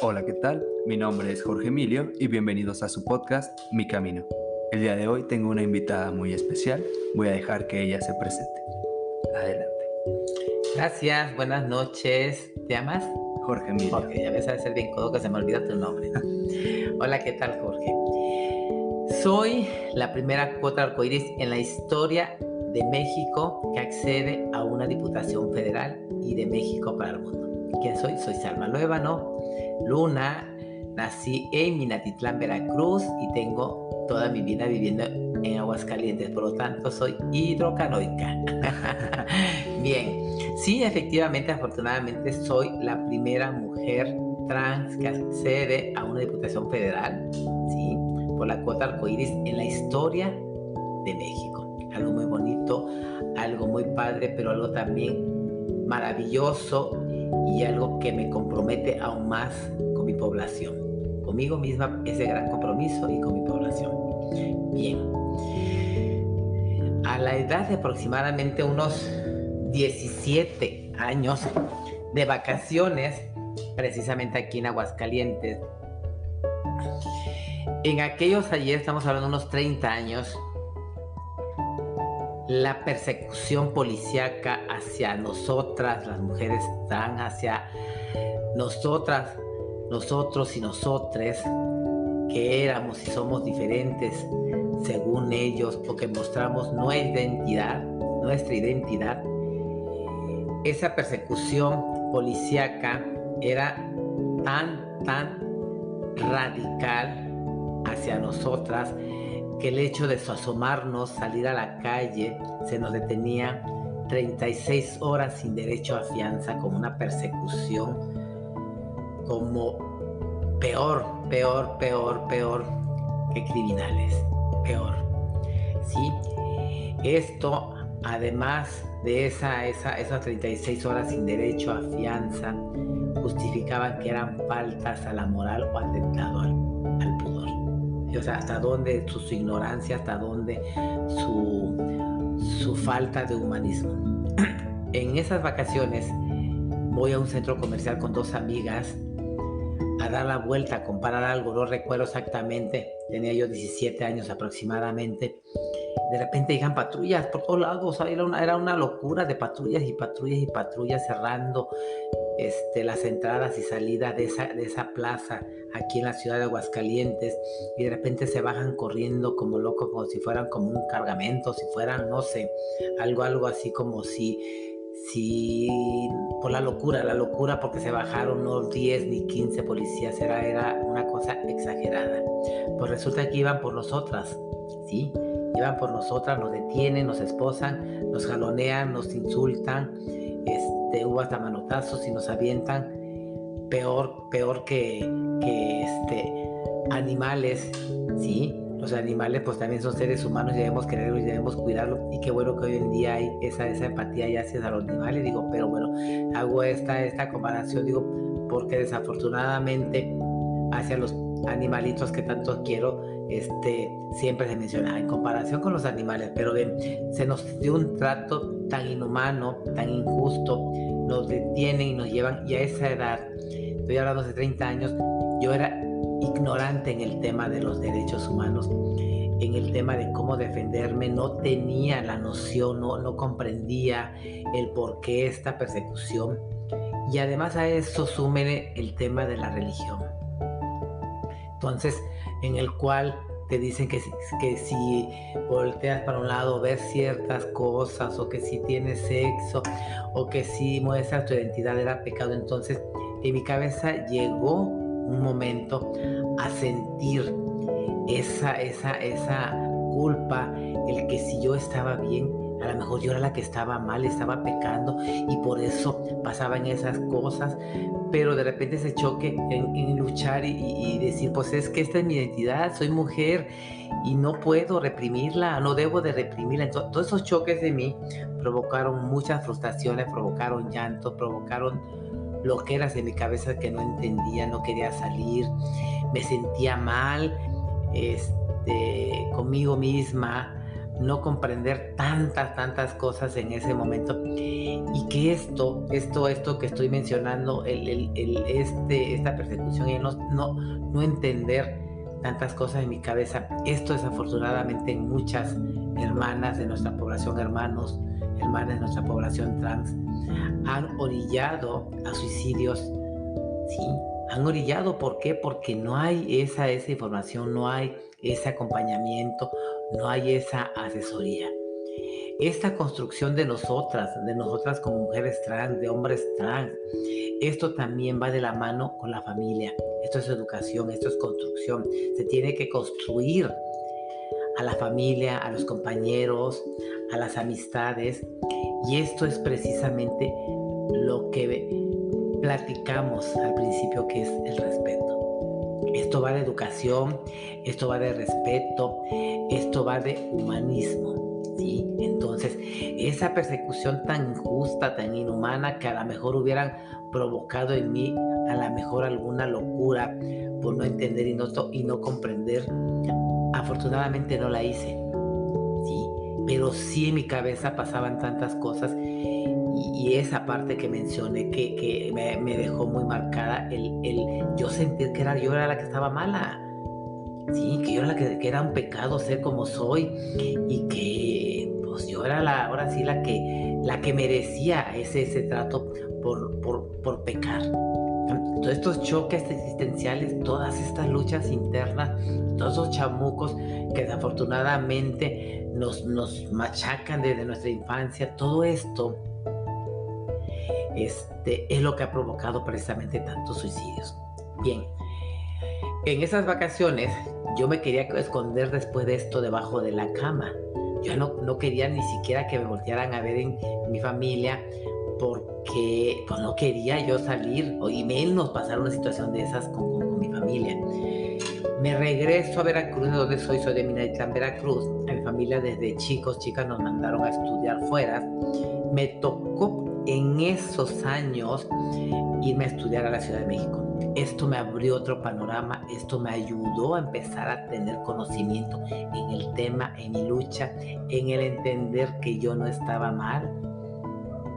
Hola, ¿qué tal? Mi nombre es Jorge Emilio y bienvenidos a su podcast Mi Camino. El día de hoy tengo una invitada muy especial. Voy a dejar que ella se presente. Adelante. Gracias, buenas noches. ¿Te llamas? Jorge Emilio. Jorge, ya ves a ser bien codo que se me olvida tu nombre. Hola, ¿qué tal, Jorge? Soy la primera cuota arcoíris en la historia de México que accede a una diputación federal y de México para el mundo. ¿Quién soy? Soy Salma Luébano Luna. Nací en Minatitlán, Veracruz y tengo toda mi vida viviendo en Aguascalientes. Por lo tanto, soy hidrocanoica. Bien, sí, efectivamente, afortunadamente, soy la primera mujer trans que accede a una diputación federal, ¿sí? Por la cuota arcoíris en la historia de México. Algo muy bonito, algo muy padre, pero algo también maravilloso y algo que me compromete aún más con mi población. Conmigo misma ese gran compromiso y con mi población. Bien. A la edad de aproximadamente unos 17 años de vacaciones, precisamente aquí en Aguascalientes, en aquellos ayer, estamos hablando de unos 30 años, la persecución policíaca hacia nosotras, las mujeres trans, hacia nosotras, nosotros y nosotres, que éramos y somos diferentes según ellos, o que mostramos nuestra identidad, esa persecución policíaca era tan radical hacia nosotras que el hecho de asomarnos, salir a la calle, se nos detenía 36 horas sin derecho a fianza, como una persecución, como peor que criminales, peor, ¿sí? Esto, además de esas 36 horas sin derecho a fianza, justificaban que eran faltas a la moral o atentado al pudor. O sea, hasta dónde su ignorancia, hasta dónde su falta de humanismo. En esas vacaciones voy a un centro comercial con dos amigas a dar la vuelta, a comprar algo, no recuerdo exactamente, tenía yo 17 años aproximadamente. De repente llegan patrullas por todos lados, era una locura de patrullas cerrando las entradas y salidas de esa plaza aquí en la ciudad de Aguascalientes, y de repente se bajan corriendo como locos, como si fueran como un cargamento, si fueran, no sé, algo así como si por la locura porque se bajaron no 10 ni 15 policías, era una cosa exagerada. Pues resulta que iban por nosotras, ¿sí? Iban por nosotras, nos detienen, nos esposan, nos jalonean, nos insultan, hubo hasta manotazos y nos avientan, peor que animales, ¿sí? Los animales pues también son seres humanos y debemos quererlos y debemos cuidarlos, y qué bueno que hoy en día hay esa empatía ya hacia los animales, digo, pero bueno, hago esta comparación, digo, porque desafortunadamente hacia los animalitos que tanto quiero, siempre se menciona en comparación con los animales, pero bien, se nos dio un trato tan inhumano, tan injusto, nos detienen y nos llevan, y a esa edad, estoy hablando de 30 años, yo era ignorante en el tema de los derechos humanos, en el tema de cómo defenderme, no tenía la noción, no comprendía el por qué esta persecución, y además a eso súmele el tema de la religión. Entonces, en el cual te dicen que si volteas para un lado ves ciertas cosas, o que si tienes sexo, o que si muestras tu identidad era pecado. Entonces, en mi cabeza llegó un momento a sentir esa culpa, el que si yo estaba bien, a lo mejor yo era la que estaba mal, estaba pecando, y por eso pasaban esas cosas. Pero de repente ese choque en luchar y decir, pues es que esta es mi identidad, soy mujer y no puedo reprimirla, no debo de reprimirla. Entonces, todos esos choques de mí provocaron muchas frustraciones, provocaron llantos, provocaron loqueras en mi cabeza que no entendía, no quería salir, me sentía mal conmigo misma, no comprender tantas cosas en ese momento, y que esto que estoy mencionando, esta persecución y no entender tantas cosas en mi cabeza, esto desafortunadamente en muchas hermanas de nuestra población, hermanas de nuestra población trans, han orillado a suicidios, ¿sí? Han orillado, ¿por qué? Porque no hay esa información, no hay ese acompañamiento, no hay esa asesoría. Esta construcción de nosotras como mujeres trans, de hombres trans, esto también va de la mano con la familia. Esto es educación, esto es construcción. Se tiene que construir a la familia, a los compañeros, a las amistades. Y esto es precisamente lo que platicamos al principio, que es el respeto. Esto va de educación, esto va de respeto, esto va de humanismo, ¿sí? Entonces, esa persecución tan injusta, tan inhumana, que a lo mejor hubieran provocado en mí a lo mejor alguna locura por no entender y no comprender, afortunadamente no la hice, ¿sí? Pero sí en mi cabeza pasaban tantas cosas, y esa parte que mencioné que me dejó muy marcada, yo sentir que yo era la que estaba mala, ¿sí? Que yo era que era un pecado ser como soy, y que pues yo era ahora sí la que merecía ese trato por pecar. Todos estos choques existenciales, todas estas luchas internas, todos esos chamucos que desafortunadamente nos machacan desde nuestra infancia, todo esto es lo que ha provocado precisamente tantos suicidios. Bien, en esas vacaciones yo me quería esconder después de esto debajo de la cama. Yo no quería ni siquiera que me voltearan a ver en mi familia, porque pues no quería yo salir y menos pasar una situación de esas con mi familia. Me regreso a Veracruz, de donde soy de Minatitlán, Veracruz. A mi familia desde chicas nos mandaron a estudiar fuera. Me tocó en esos años irme a estudiar a la Ciudad de México. Esto me abrió otro panorama, esto me ayudó a empezar a tener conocimiento en el tema, en mi lucha, en el entender que yo no estaba mal,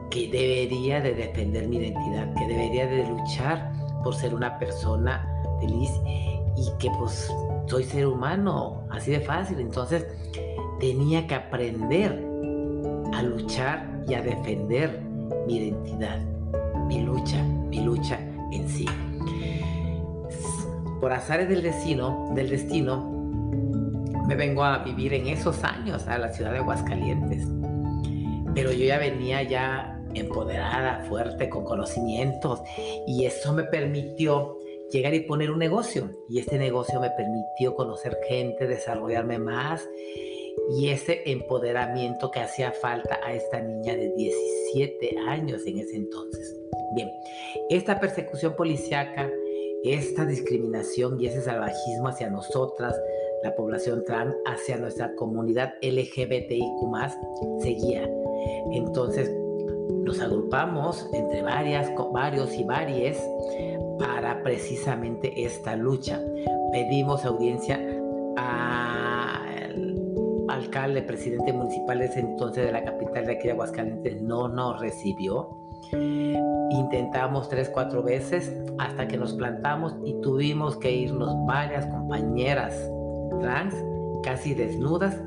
que debería de defender mi identidad, que debería de luchar por ser una persona feliz, y que pues soy ser humano, así de fácil. Entonces tenía que aprender a luchar y a defender mi identidad, mi lucha en sí. Por azares del destino, me vengo a vivir en esos años a la ciudad de Aguascalientes. Pero yo ya venía empoderada, fuerte, con conocimientos, y eso me permitió llegar y poner un negocio, y este negocio me permitió conocer gente, desarrollarme más, y ese empoderamiento que hacía falta a esta niña de 17 años en ese entonces. Bien, esta persecución policíaca, esta discriminación y ese salvajismo hacia nosotras, la población trans, hacia nuestra comunidad LGBTIQ+, seguía. Entonces nos agrupamos entre varios y varias para precisamente esta lucha. Pedimos audiencia al alcalde, presidente municipal de ese entonces de la capital de aquí de Aguascalientes. No nos recibió. Intentamos 3-4 veces hasta que nos plantamos y tuvimos que irnos varias compañeras trans casi desnudas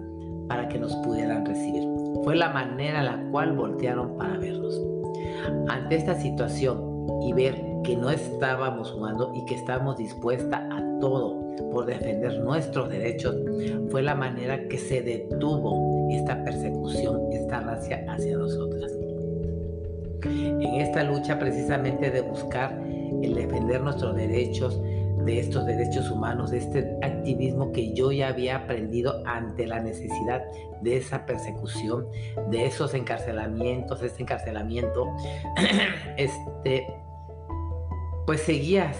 para que nos pudieran recibir. Fue la manera en la cual voltearon para vernos. Ante esta situación y ver que no estábamos jugando y que estábamos dispuestas a todo por defender nuestros derechos, fue la manera que se detuvo esta persecución, esta racia hacia nosotras. En esta lucha precisamente de buscar el defender nuestros derechos, de estos derechos humanos, de este activismo que yo ya había aprendido ante la necesidad de esa persecución, de esos encarcelamientos, este encarcelamiento, pues seguía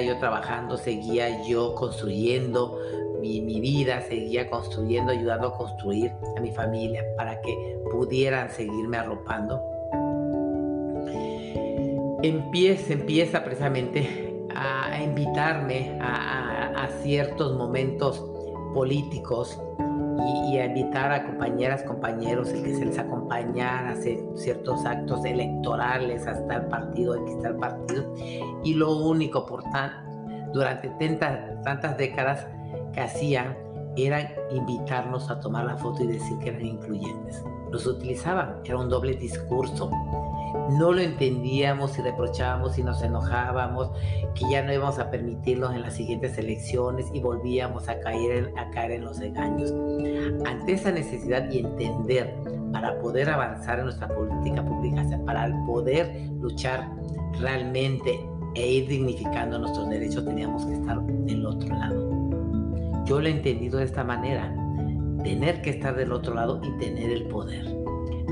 yo trabajando, seguía yo construyendo mi vida, seguía construyendo, ayudando a construir a mi familia para que pudieran seguirme arropando. Empieza precisamente a invitarme a ciertos momentos políticos y a invitar a compañeras, compañeros, el que se les acompañara a hacer ciertos actos electorales hasta el partido, X tal partido, y lo único durante tantas décadas que hacían era invitarnos a tomar la foto y decir que eran incluyentes. Los utilizaban, era un doble discurso. No lo entendíamos y reprochábamos y nos enojábamos, que ya no íbamos a permitirlos en las siguientes elecciones y volvíamos a caer en los engaños. Ante esa necesidad y entender para poder avanzar en nuestra política pública, o sea, para poder luchar realmente e ir dignificando nuestros derechos, teníamos que estar del otro lado. Yo lo he entendido de esta manera, tener que estar del otro lado y tener el poder.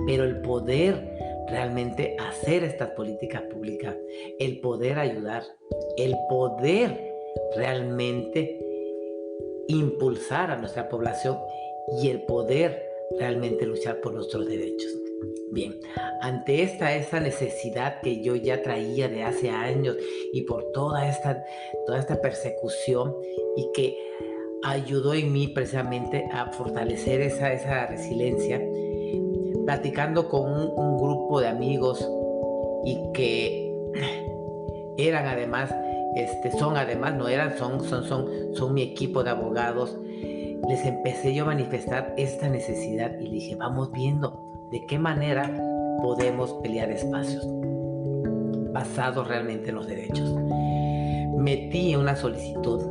Pero el poder realmente hacer estas políticas públicas, el poder ayudar, el poder realmente impulsar a nuestra población y el poder realmente luchar por nuestros derechos. Bien, ante esa necesidad que yo ya traía de hace años y por toda esta persecución y que ayudó en mí precisamente a fortalecer esa resiliencia, platicando con un grupo de amigos y que eran además, son mi equipo de abogados, les empecé yo a manifestar esta necesidad y dije, vamos viendo de qué manera podemos pelear espacios basados realmente en los derechos. Metí una solicitud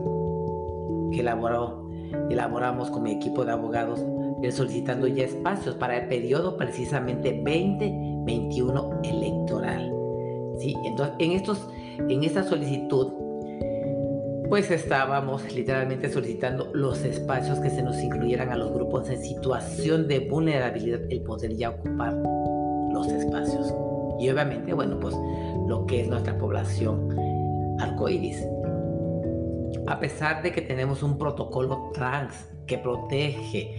que elaboramos con mi equipo de abogados, solicitando ya espacios para el periodo precisamente 2021 electoral. ¿Sí? Entonces, en esta solicitud, pues estábamos literalmente solicitando los espacios que se nos incluyeran a los grupos en situación de vulnerabilidad, el poder ya ocupar los espacios. Y obviamente, bueno, pues lo que es nuestra población arcoíris. A pesar de que tenemos un protocolo trans que protege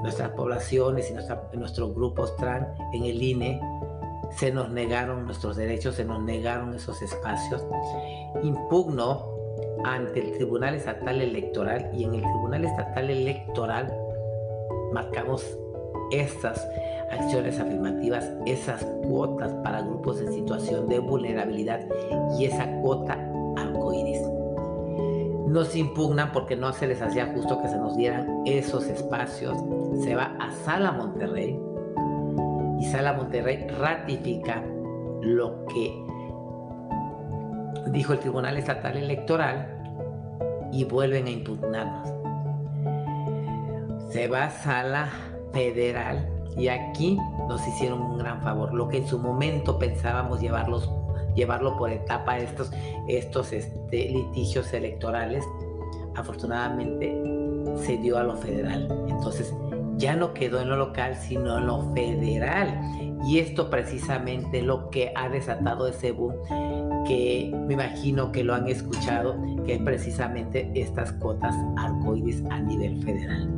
nuestras poblaciones y nuestros grupos trans en el INE, se nos negaron nuestros derechos, se nos negaron esos espacios. Impugno ante el Tribunal Estatal Electoral y en el Tribunal Estatal Electoral marcamos estas acciones afirmativas, esas cuotas para grupos en situación de vulnerabilidad y esa cuota arcoíris. Nos impugnan porque no se les hacía justo que se nos dieran esos espacios. Se va a Sala Monterrey y Sala Monterrey ratifica lo que dijo el Tribunal Estatal Electoral y vuelven a impugnarnos. Se va a Sala Federal y aquí nos hicieron un gran favor. Lo que en su momento pensábamos llevarlo por etapa estos litigios electorales, afortunadamente se dio a lo federal. Entonces ya no quedó en lo local, sino en lo federal. Y esto precisamente lo que ha desatado ese boom, que me imagino que lo han escuchado, que es precisamente estas cuotas arcoíris a nivel federal.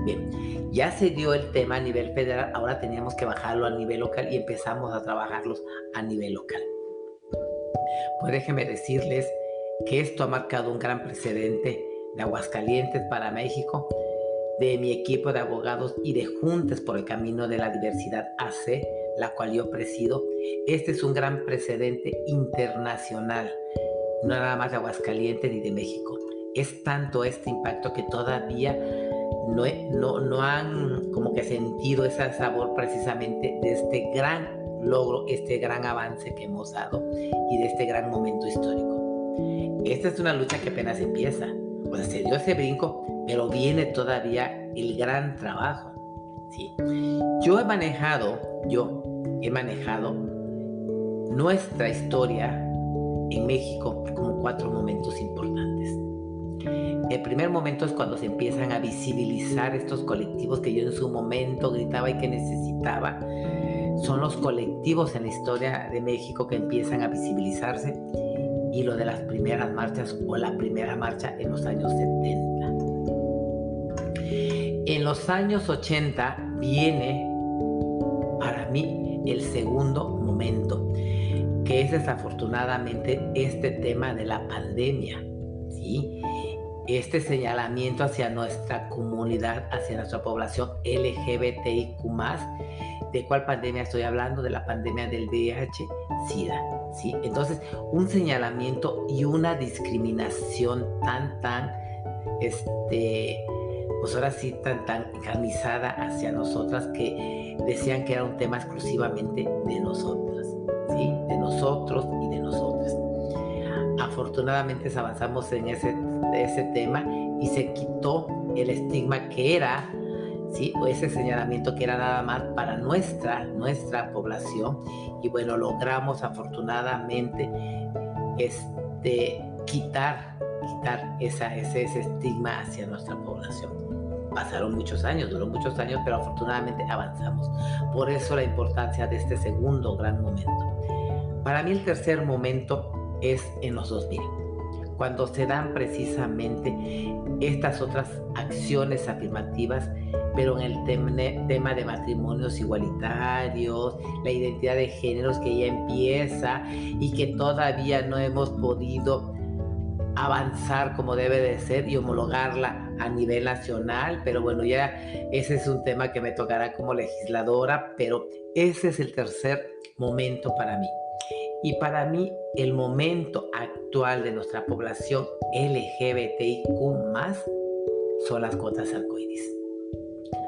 Bien, ya se dio el tema a nivel federal, ahora teníamos que bajarlo a nivel local y empezamos a trabajarlos a nivel local. Pues déjenme decirles que esto ha marcado un gran precedente de Aguascalientes para México, de mi equipo de abogados y de Juntos por el Camino de la Diversidad AC, la cual yo presido. Este es un gran precedente internacional, no nada más de Aguascalientes ni de México. Es tanto este impacto que todavía no han como que sentido ese sabor precisamente de este gran logro, este gran avance que hemos dado y de este gran momento histórico. Esta es una lucha que apenas empieza. O sea, se dio ese brinco, pero viene todavía el gran trabajo. ¿Sí? Yo he manejado nuestra historia en México como 4 momentos importantes. El primer momento es cuando se empiezan a visibilizar estos colectivos que yo en su momento gritaba y que necesitaba. Son los colectivos en la historia de México que empiezan a visibilizarse, y lo de las primeras marchas o la primera marcha en los años 70. En los años 80 viene para mí el segundo momento, que es desafortunadamente este tema de la pandemia, ¿sí? este señalamiento hacia nuestra comunidad, hacia nuestra población LGBTIQ+. ¿De cuál pandemia estoy hablando? De la pandemia del VIH-Sida, ¿sí? Entonces, un señalamiento y una discriminación pues ahora sí, tan encarnizada hacia nosotras, que decían que era un tema exclusivamente de nosotras, ¿sí? De nosotros y de nosotras. Afortunadamente avanzamos en ese tema y se quitó el estigma que era, ¿sí? O ese señalamiento que era nada más para nuestra población. Y bueno, logramos afortunadamente quitar ese estigma hacia nuestra población. Pasaron muchos años, duró muchos años, pero afortunadamente avanzamos. Por eso la importancia de este segundo gran momento. Para mí el tercer momento es en los 2000, cuando se dan precisamente estas otras acciones afirmativas, pero en el tema de matrimonios igualitarios, la identidad de géneros que ya empieza y que todavía no hemos podido avanzar como debe de ser y homologarla a nivel nacional, pero bueno, ya ese es un tema que me tocará como legisladora, pero ese es el tercer momento para mí. Y para mí, el momento actual de nuestra población LGBTIQ+, son las cuotas arcoíris.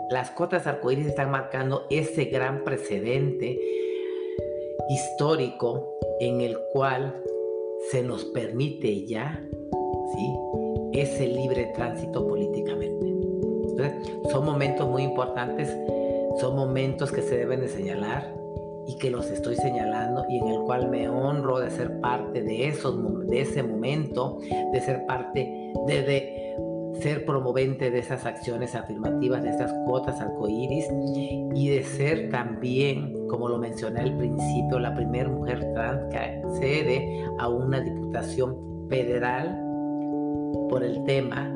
Las cuotas arcoíris están marcando ese gran precedente histórico en el cual se nos permite ya, ¿sí?, ese libre tránsito políticamente. Entonces, son momentos muy importantes, son momentos que se deben de señalar y que los estoy señalando, y en el cual me honro de ser parte de ese momento, de ser parte, de ser promovente de esas acciones afirmativas, de estas cuotas arcoíris, y de ser también, como lo mencioné al principio, la primera mujer trans que accede a una diputación federal por el tema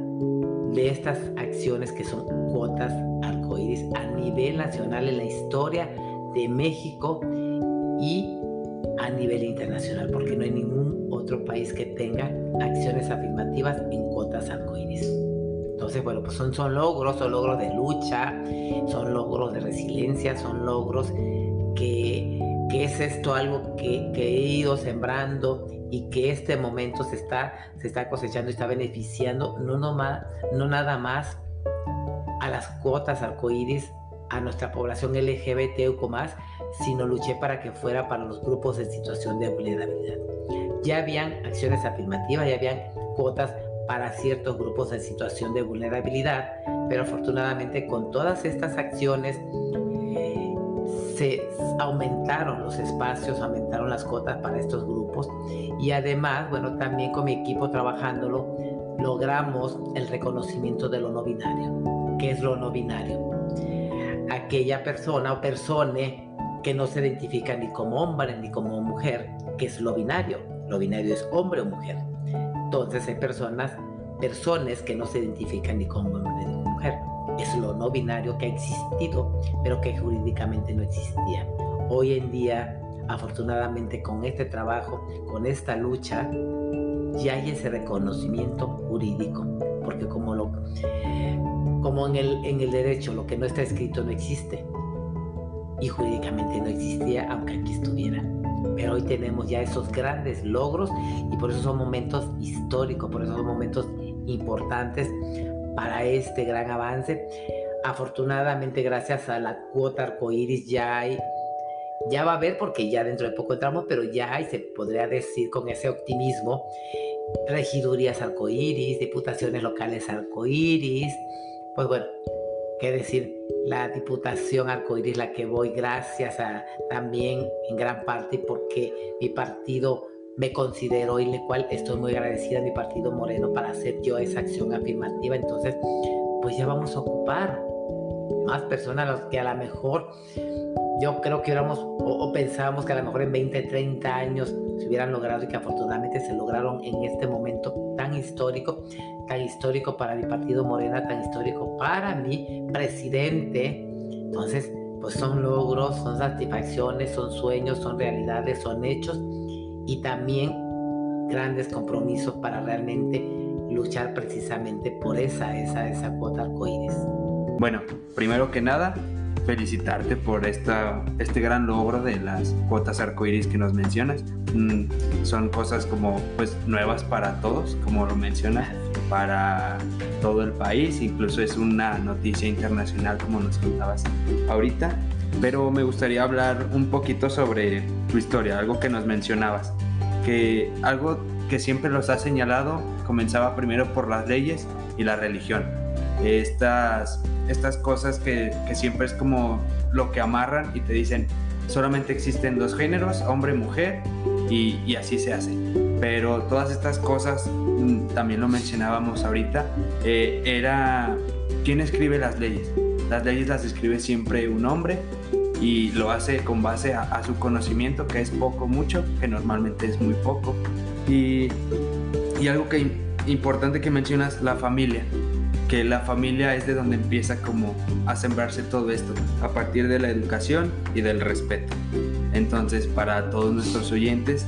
de estas acciones que son cuotas arcoíris a nivel nacional en la historia de México y a nivel internacional, porque no hay ningún otro país que tenga acciones afirmativas en cuotas arcoíris. Entonces, bueno, pues son logros de lucha, son logros de resiliencia, son logros que es esto algo que he ido sembrando y que este momento se está cosechando y está beneficiando no nada más a las cuotas arcoíris, a nuestra población LGBTQ+, sino luché para que fuera para los grupos en situación de vulnerabilidad. Ya habían acciones afirmativas, ya habían cuotas para ciertos grupos en situación de vulnerabilidad, pero afortunadamente con todas estas acciones se aumentaron los espacios, aumentaron las cuotas para estos grupos, y además, bueno, también con mi equipo trabajándolo, logramos el reconocimiento de lo no binario. ¿Qué es lo no binario? Aquella persona o persone que no se identifica ni como hombre ni como mujer, que es lo binario. Lo binario es hombre o mujer. Entonces hay personas que no se identifican ni como hombre ni como mujer. Es lo no binario que ha existido, pero que jurídicamente no existía. Hoy en día, afortunadamente, con este trabajo, con esta lucha, ya hay ese reconocimiento jurídico, porque como en el derecho, lo que no está escrito no existe, y jurídicamente no existía, aunque aquí estuviera. Pero hoy tenemos ya esos grandes logros, y por eso son momentos históricos, por eso son momentos importantes para este gran avance. Afortunadamente, gracias a la cuota arcoíris ya va a haber, porque ya dentro de poco entramos, pero ya hay, se podría decir con ese optimismo, regidurías arcoíris, diputaciones locales arcoíris. Pues bueno, qué decir, la diputación arcoíris, la que voy, gracias a también en gran parte porque mi partido me consideró, y le cual estoy muy agradecida a mi partido Moreno para hacer yo esa acción afirmativa. Entonces, pues ya vamos a ocupar más personas, los que a lo mejor yo creo que pensábamos que a lo mejor en 20, 30 años se hubieran logrado, y que afortunadamente se lograron en este momento tan histórico para mi partido Morena, tan histórico para mi presidente. Entonces, pues son logros, son satisfacciones, son sueños, son realidades, son hechos, y también grandes compromisos para realmente luchar precisamente por esa cuota arcoíris. Bueno, primero que nada, felicitarte por este gran logro de las cuotas arcoíris que nos mencionas. Son cosas como pues nuevas para todos, como lo mencionas, para todo el país, incluso es una noticia internacional como nos contabas ahorita. Pero me gustaría hablar un poquito sobre tu historia, algo que nos mencionabas, que algo que siempre los has señalado comenzaba primero por las leyes y la religión. Estas cosas que siempre es como lo que amarran y te dicen solamente existen dos géneros, hombre y mujer, y así se hace. Pero todas estas cosas, también lo mencionábamos ahorita, era ¿quién escribe las leyes? Las leyes las escribe siempre un hombre y lo hace con base a su conocimiento, que es poco, mucho, que normalmente es muy poco. Y algo que importante que mencionas, la familia, que la familia es de donde empieza como a sembrarse todo esto, a partir de la educación y del respeto. Entonces, para todos nuestros oyentes,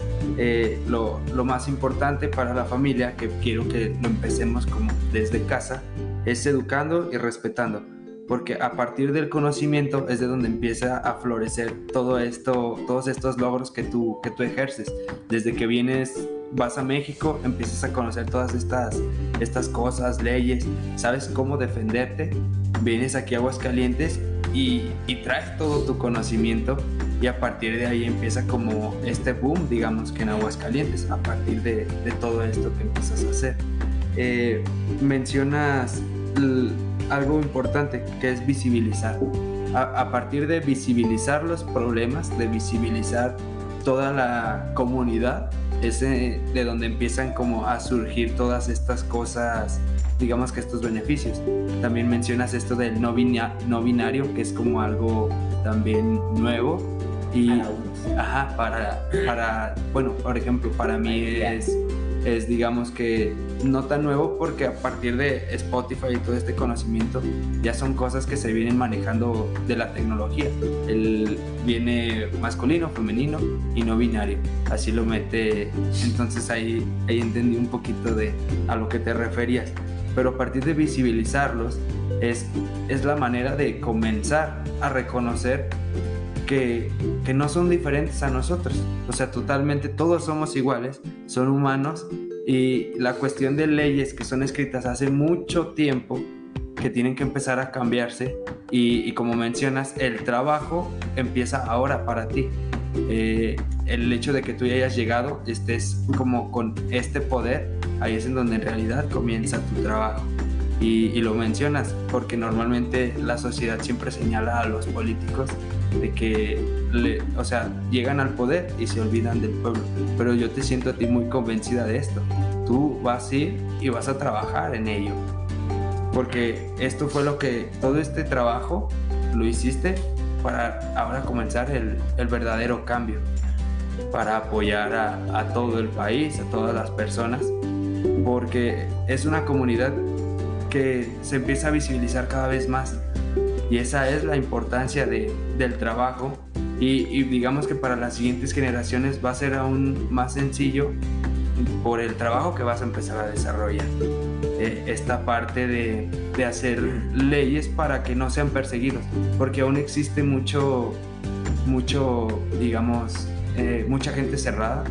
lo más importante para la familia, que quiero que lo empecemos como desde casa, es educando y respetando, porque a partir del conocimiento es de donde empieza a florecer todo esto, todos estos logros que tú ejerces. Desde que vas a México, empiezas a conocer todas estas cosas, leyes, sabes cómo defenderte, vienes aquí a Aguascalientes y traes todo tu conocimiento, y a partir de ahí empieza como este boom, digamos, que en Aguascalientes, a partir de todo esto que empiezas a hacer. Mencionas algo importante, que es visibilizar. A partir de visibilizar los problemas, de visibilizar toda la comunidad, es de donde empiezan como a surgir todas estas cosas, digamos que estos beneficios. También mencionas esto del no binario, que es como algo también nuevo. Y bueno, por ejemplo, para mí es digamos que no tan nuevo, porque a partir de Spotify y todo este conocimiento ya son cosas que se vienen manejando de la tecnología. Viene masculino, femenino y no binario, así lo mete. Entonces ahí entendí un poquito a lo que te referías, pero a partir de visibilizarlos es la manera de comenzar a reconocer que no son diferentes a nosotros, o sea, totalmente todos somos iguales, son humanos, y la cuestión de leyes que son escritas hace mucho tiempo que tienen que empezar a cambiarse, y como mencionas, el trabajo empieza ahora para ti. El hecho de que tú ya hayas llegado, estés como con este poder, ahí es en donde en realidad comienza tu trabajo. Y lo mencionas porque normalmente la sociedad siempre señala a los políticos de que llegan al poder y se olvidan del pueblo, pero yo te siento a ti muy convencida de esto. Tú vas a ir y vas a trabajar en ello, porque esto fue todo este trabajo lo hiciste para ahora comenzar el verdadero cambio, para apoyar a todo el país, a todas las personas, porque es una comunidad que se empieza a visibilizar cada vez más, y esa es la importancia del trabajo, y digamos que para las siguientes generaciones va a ser aún más sencillo por el trabajo que vas a empezar a desarrollar. Esta parte de hacer leyes para que no sean perseguidos, porque aún existe mucho digamos, mucha gente cerrada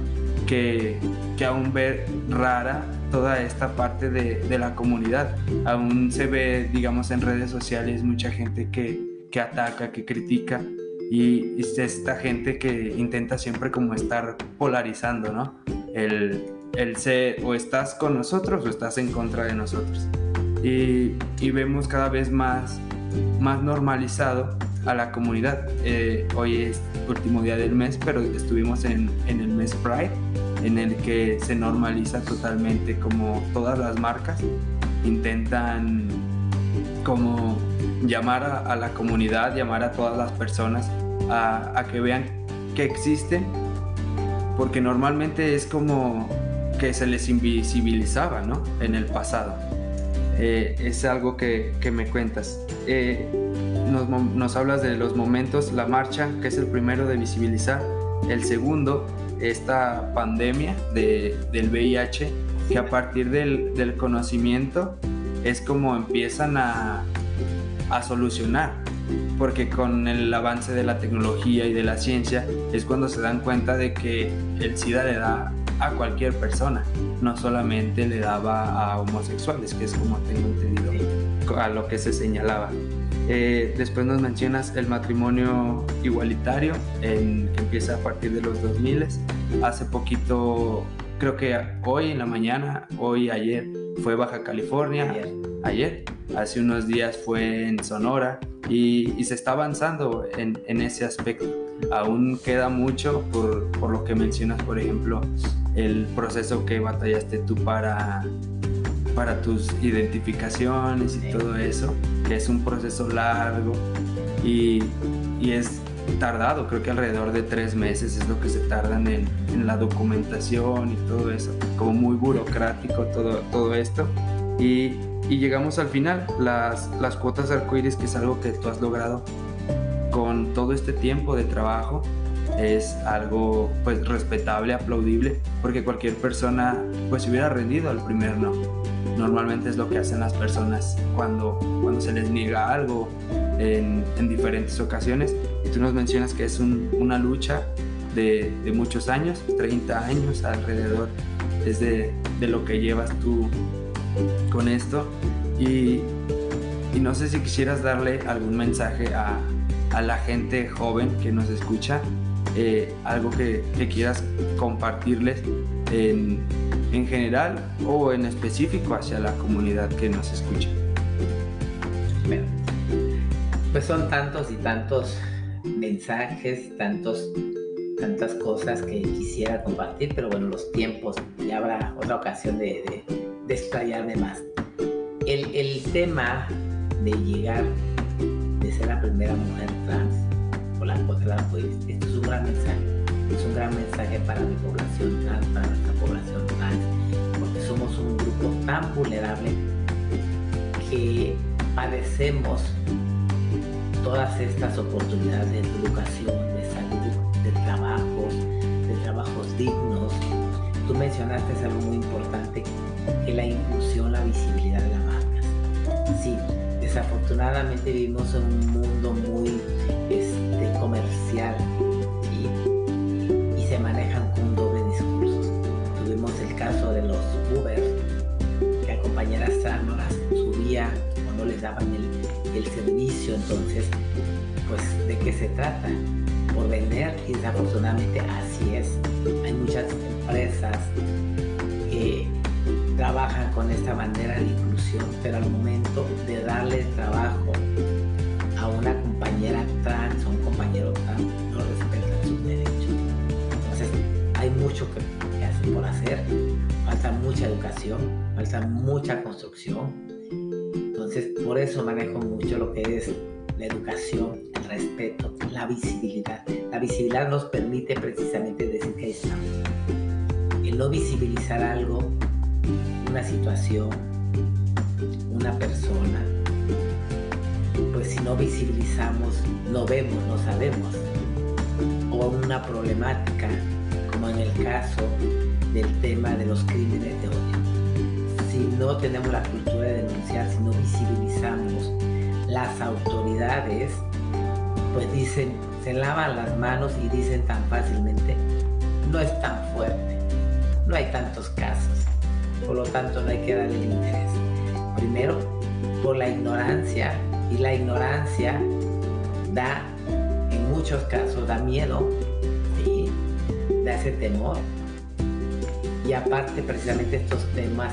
que aún ve rara toda esta parte de la comunidad. Aún se ve, digamos, en redes sociales mucha gente que ataca, que critica, y es esta gente que intenta siempre como estar polarizando, ¿no? El ser, o estás con nosotros o estás en contra de nosotros, y vemos cada vez más normalizado a la comunidad. Hoy es último día del mes, pero estuvimos en el mes Pride, en el que se normaliza totalmente, como todas las marcas intentan como llamar a la comunidad, llamar a todas las personas a que vean que existen, porque normalmente es como que se les invisibilizaba, ¿no? En el pasado. Es algo que me cuentas. Nos hablas de los momentos, la marcha, que es el primero de visibilizar. El segundo esta pandemia del VIH, que a partir del conocimiento es como empiezan a solucionar, porque con el avance de la tecnología y de la ciencia es cuando se dan cuenta de que el SIDA le da a cualquier persona, no solamente le daba a homosexuales, que es como tengo entendido a lo que se señalaba. Después nos mencionas el matrimonio igualitario, que empieza a partir de los 2000. Hace poquito, creo que hoy en la mañana, ayer, fue Baja California. Ayer, hace unos días fue en Sonora, y se está avanzando en ese aspecto. Aún queda mucho por lo que mencionas, por ejemplo, el proceso que batallaste tú para tus identificaciones y todo eso, que es un proceso largo y es tardado. Creo que alrededor de 3 meses es lo que se tardan en la documentación y todo eso, como muy burocrático todo esto, y llegamos al final, las cuotas arcoíris, que es algo que tú has logrado con todo este tiempo de trabajo. Es algo pues respetable, aplaudible, porque cualquier persona pues se hubiera rendido al primer no. Normalmente es lo que hacen las personas cuando se les niega algo en diferentes ocasiones. Y tú nos mencionas que es una lucha de muchos años, 30 años alrededor, es de lo que llevas tú con esto. Y no sé si quisieras darle algún mensaje a la gente joven que nos escucha, algo que quieras compartirles en general o en específico hacia la comunidad que nos escucha. Bueno, pues son tantos y tantos mensajes, tantas cosas que quisiera compartir, pero bueno, los tiempos, ya habrá otra ocasión de explayarme más. El tema de llegar, de ser la primera mujer trans por la cuota del arcoíris, esto es un gran mensaje para mi población trans, para nuestra población trans, porque somos un grupo tan vulnerable que padecemos todas estas oportunidades de educación, de salud, de trabajos dignos. Tú mencionaste algo muy importante, que la inclusión, la visibilidad de las marcas. Sí, desafortunadamente vivimos en un mundo muy comercial, ¿sí? Y se manejan con doble discursos. Tuvimos el caso de los Uber, que a compañeras trans no las subían o no les daban el servicio. Entonces, pues, ¿de qué se trata? Por vender, y desafortunadamente así es. Hay muchas empresas que trabajan con esta manera de inclusión, pero al momento de darle trabajo a una compañera trans o un compañero trans, no respetan sus derechos. Entonces, hay mucho que hacer por hacer, falta mucha educación, falta mucha construcción. Entonces, por eso manejo mucho lo que es la educación, el respeto, la visibilidad. La visibilidad nos permite precisamente decir que ahí estamos. El no visibilizar algo, una situación, una persona, pues si no visibilizamos, no vemos, no sabemos. O una problemática, como en el caso del tema de los crímenes de odio. Si no tenemos la cultura de denunciar, si no visibilizamos, las autoridades pues dicen, se lavan las manos y dicen tan fácilmente, no es tan fuerte, no hay tantos casos, por lo tanto no hay que darle el interés. Primero, por la ignorancia, y la ignorancia da, en muchos casos, da miedo, ¿sí? Da ese temor. Y aparte, precisamente estos temas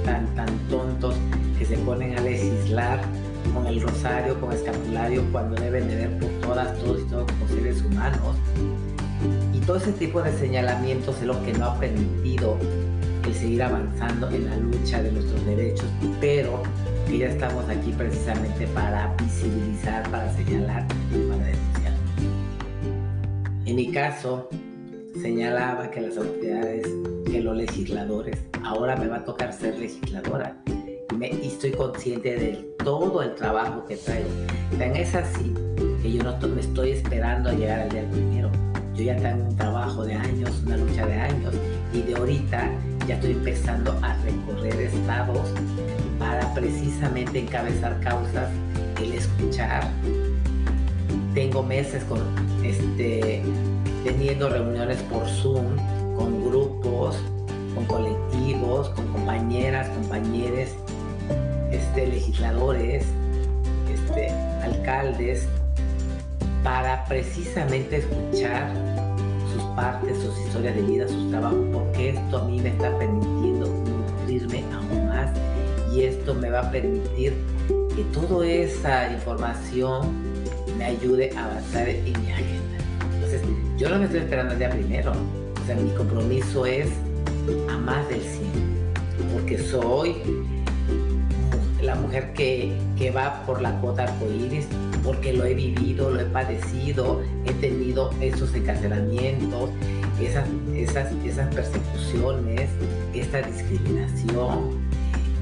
tan tontos que se ponen a legislar con el rosario, con escapulario, cuando deben de ver por todas, todos y todos como seres humanos. Y todo ese tipo de señalamientos es lo que no ha permitido el seguir avanzando en la lucha de nuestros derechos, pero que ya estamos aquí precisamente para visibilizar, para señalar y para denunciar. En mi caso, señalaba que las autoridades, que los legisladores, ahora me va a tocar ser legisladora, y estoy consciente de todo el trabajo que traigo. Tan es así que yo no me estoy esperando a llegar al día primero. yo ya tengo un trabajo de años, una lucha de años, y de ahorita ya estoy empezando a recorrer estados para precisamente encabezar causas, el escuchar. Tengo meses teniendo reuniones por Zoom con grupos, con colectivos, con compañeras, compañeros, legisladores, alcaldes, para precisamente escuchar sus partes, sus historias de vida, sus trabajos, porque esto a mí me está permitiendo nutrirme aún más, y esto me va a permitir que toda esa información me ayude a avanzar en mi agenda. Entonces, yo no me estoy esperando el día primero. O sea, mi compromiso es a más del 100, porque soy la mujer que va por la cuota arcoíris, porque lo he vivido, lo he padecido, he tenido esos encarcelamientos, esas persecuciones, esta discriminación,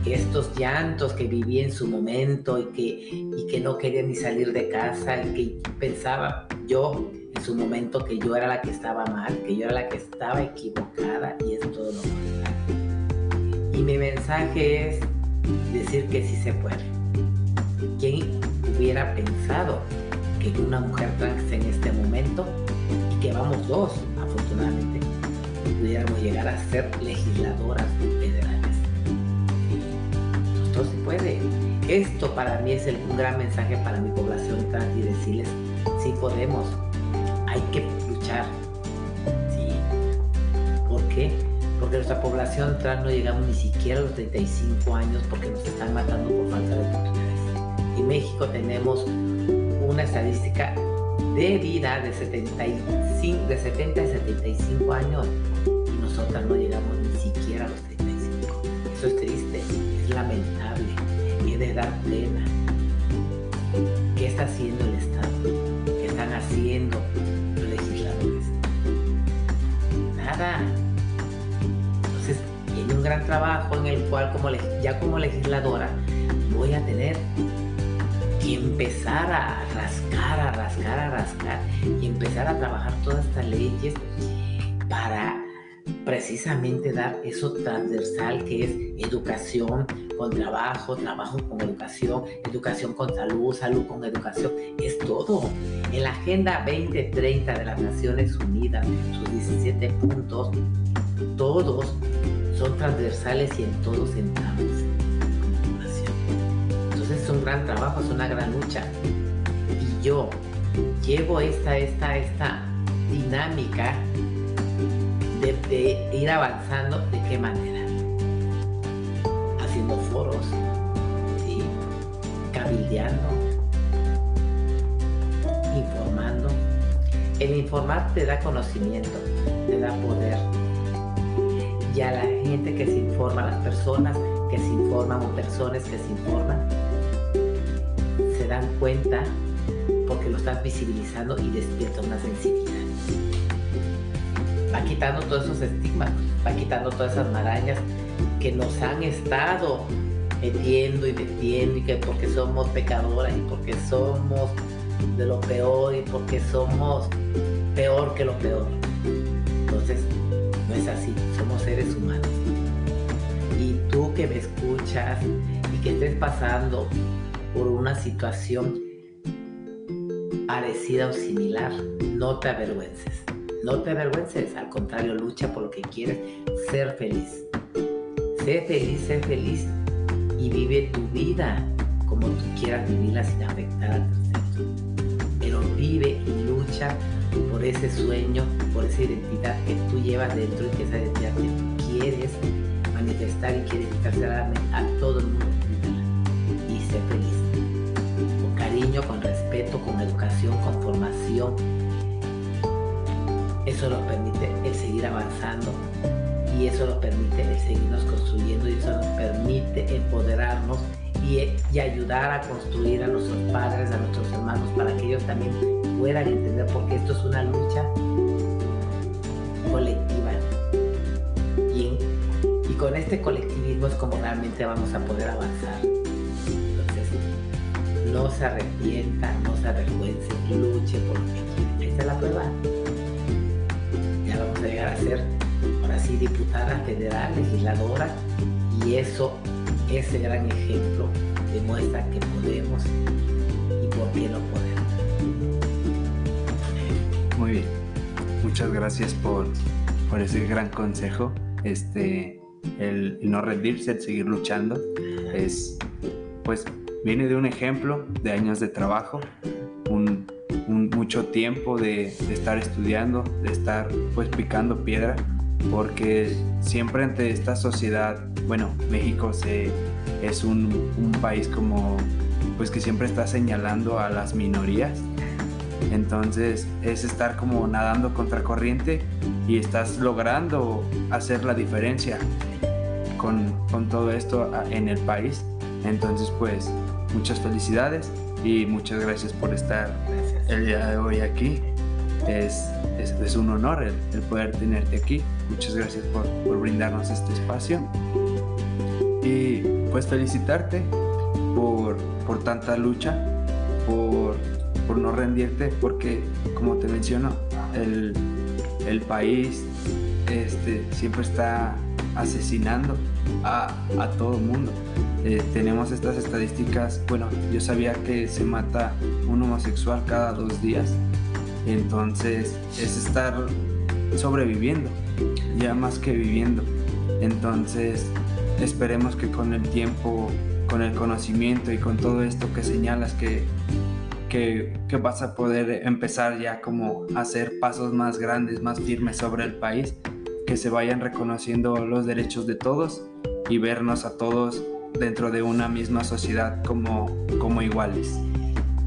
estos llantos que viví en su momento y que no quería ni salir de casa, y que pensaba yo en su momento que yo era la que estaba mal, que yo era la que estaba equivocada, y es todo lo contrario. Y mi mensaje es decir que sí se puede. ¿Quién hubiera pensado que una mujer trans en este momento, y que vamos dos, afortunadamente, pudiéramos llegar a ser legisladoras federales? Esto se puede. Esto para mí es un gran mensaje para mi población trans, y decirles, sí podemos, hay que luchar. ¿Sí? ¿Por qué? Porque nuestra población trans no llegamos ni siquiera a los 35 años, porque nos están matando por falta de oportunidades. En México tenemos una estadística de vida de 70 a 75 años, y nosotras no llegamos ni siquiera a los 35. Eso es triste, es lamentable, es de dar pena. ¿Qué está haciendo el Estado? ¿Qué están haciendo los legisladores? Nada. Entonces, viene un gran trabajo en el cual ya como legisladora voy a tener que empezar a rascar y empezar a trabajar todas estas leyes para precisamente dar eso transversal que es educación con trabajo, trabajo con educación, educación con salud, salud con educación. Es todo. En la Agenda 2030 de las Naciones Unidas, sus 17 puntos, todos son transversales y en todos entramos. Entonces es un gran trabajo, es una gran lucha. Y yo llevo esta dinámica de ir avanzando. ¿De qué manera? Haciendo foros, ¿sí? Cabildeando, informando. El informar te da conocimiento, te da poder. Y a la gente que se informa, a las personas que se informan o personas que se informan, se dan cuenta porque lo estás visibilizando y despierta una sensibilidad. Va quitando todos esos estigmas, va quitando todas esas marañas que nos han estado metiendo, y que porque somos pecadoras, y porque somos de lo peor, y porque somos peor que lo peor. Entonces, no es así, somos seres humanos. Y tú que me escuchas y que estés pasando por una situación parecida o similar, no te avergüences. No te avergüences, al contrario, lucha por lo que quieres, ser feliz. Sé feliz y vive tu vida como tú quieras vivirla sin afectar al tercero. Pero vive y lucha por ese sueño, por esa identidad que tú llevas dentro, y que esa identidad que tú quieres manifestar y quieres quitársela a todo el mundo. Y sé feliz. Con cariño, con respeto, con educación, con formación. Eso nos permite el seguir avanzando, y eso nos permite el seguirnos construyendo, y eso nos permite empoderarnos y ayudar a construir a nuestros padres, a nuestros hermanos, para que ellos también puedan entender, porque esto es una lucha colectiva. Y con este colectivismo es como realmente vamos a poder avanzar. Entonces, no se arrepienta, no se avergüence, luche por lo que quiere. Esta es la prueba. llegar a ser, ahora sí, diputada federal, legisladora, y ese gran ejemplo demuestra que podemos y por qué no podemos. Muy bien, muchas gracias por ese gran consejo. El no rendirse, el seguir luchando, pues viene de un ejemplo de años de trabajo, mucho tiempo de estar estudiando, de estar pues picando piedra, porque siempre ante esta sociedad, bueno, México es un país como pues que siempre está señalando a las minorías. Entonces es estar como nadando contra corriente y estás logrando hacer la diferencia con todo esto en el país. Entonces pues muchas felicidades y muchas gracias por estar el día de hoy aquí. Es un honor el poder tenerte aquí. Muchas gracias por brindarnos este espacio y pues felicitarte por tanta lucha, por no rendirte, porque como te menciono, el país siempre está asesinando a todo el mundo. Tenemos estas estadísticas. Bueno, yo sabía que se mata un homosexual cada 2 días, entonces es estar sobreviviendo, ya más que viviendo. Entonces esperemos que con el tiempo, con el conocimiento y con todo esto que señalas que vas a poder empezar ya como a hacer pasos más grandes, más firmes sobre el país, que se vayan reconociendo los derechos de todos y vernos a todos dentro de una misma sociedad como iguales.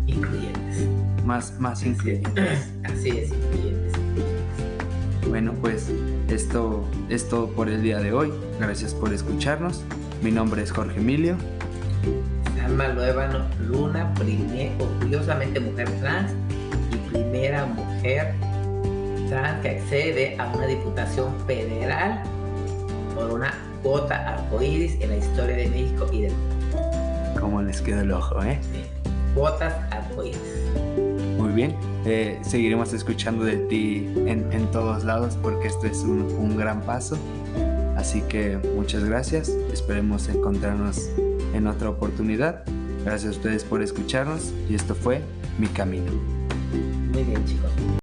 Incluyentes. Más incluyentes. Así es, incluyentes. Bueno, pues esto es todo por el día de hoy. Gracias por escucharnos. Mi nombre es Jorge Emilio. Salma Luevano Luna, orgullosamente mujer trans y primera mujer trans que accede a una diputación federal por una cuota arcoíris en la historia de México y del mundo. ¿Cómo les quedó el ojo, Sí. Cuotas arcoíris. Muy bien. Seguiremos escuchando de ti en todos lados, porque esto es un gran paso. Así que muchas gracias. Esperemos encontrarnos en otra oportunidad. Gracias a ustedes por escucharnos y esto fue Mi Camino. Muy bien, chicos.